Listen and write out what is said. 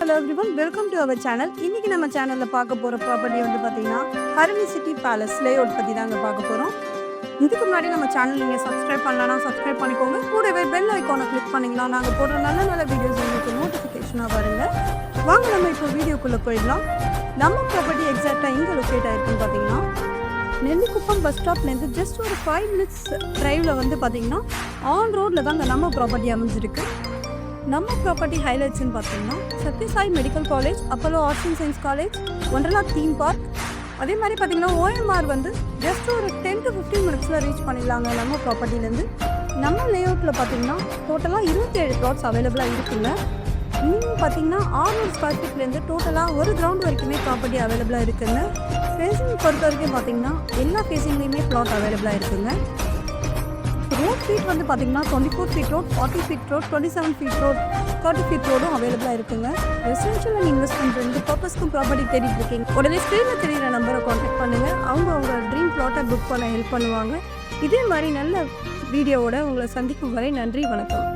Hello everyone, welcome to our channel. இன்னைக்கு நம்ம சேனலில் பார்க்க போகிற ப்ராப்பர்ட்டி வந்து பார்த்தீங்கன்னா ஹரணி சிட்டி பேலஸ் லேஅவுட் பற்றி தாங்க பார்க்க போகிறோம். இதுக்கு முன்னாடி நம்ம சேனல் நீங்கள் சப்ஸ்கிரைப் பண்ணலன்னா சப்ஸ்கிரைப் பண்ணிக்கோங்க. கூடவே பெல் ஐக்கானை கிளிக் பண்ணிங்கன்னா நாங்கள் போடுற நல்ல நல்ல வீடியோஸ் உங்களுக்கு நோட்டிஃபிகேஷனாக வருங்க. வாங்க நம்ம இப்போ வீடியோக்குள்ளே போயிடலாம். நம்ம ப்ராப்பர்ட்டி எக்ஸாக்டாக எங்கே லொக்கேட் ஆகிருக்குன்னு பார்த்தீங்கன்னா நெல்லிக்குப்பம் பஸ் ஸ்டாப்லேருந்து ஜஸ்ட் ஒரு 5 minutes ட்ரைவில் வந்து பார்த்தீங்கன்னா ஆன் ரோட்டில் தான் நம்ம ப்ராப்பர்ட்டி அமைஞ்சிருக்கு. நம்ம ப்ராப்பர்ட்டி ஹைலைட்ஸ்ன்னு பார்த்தீங்கன்னா Sathya Sai medical college, Apollo arts and science college, Wonderla theme park, அதே மாதிரி பார்த்தீங்கன்னா OMR வந்து ஜஸ்ட் ஒரு 10 to 15 minutes ரீச் பண்ணிடலாங்க நம்ம ப்ராப்பர்ட்டிலேருந்து. நம்ம லேஅவுட்டில் பார்த்தீங்கன்னா டோட்டலாக 27 ப்ளாட்ஸ் அவைலபிளாக இருக்குங்க. இன்னும் பார்த்தீங்கன்னா 600 ஸ்கொயர் ஃபீட்லேருந்து டோட்டலாக ஒரு கிரவுண்ட் வரைக்குமே ப்ராப்பர்ட்டி அவைலபிளாக இருக்குங்க. ஃபேஸிங் பொறுத்த வரைக்கும் பார்த்தீங்கன்னா எல்லா ஃபேஸிங்லேயுமே ப்ளாட் அவைலபிளாக இருக்குங்க. ரோட் ஃபீட் வந்து பார்த்தீங்கன்னா 24 feet road, 40 feet road, 27 feet road, 30 feet ரோடும் அவைலபிளாக இருக்குங்க. ரெசிடென்ஷியல் அண்ட் இன்வெஸ்ட்மெண்ட் ரெண்டு பர்பஸ்க்கும் ப்ராப்பர்ட்டி தேடிட்டு இருக்கீங்க, உடனே ஸ்க்ரீனில் தெரிகிற நம்பரை கான்டாக்ட் பண்ணுங்கள். அவங்க ட்ரீம் ப்ளாட்டை புக் பண்ண ஹெல்ப் பண்ணுவாங்க. இதே மாதிரி நல்ல வீடியோவோட உங்களை சந்திக்கும் வரை நன்றி, வணக்கம்.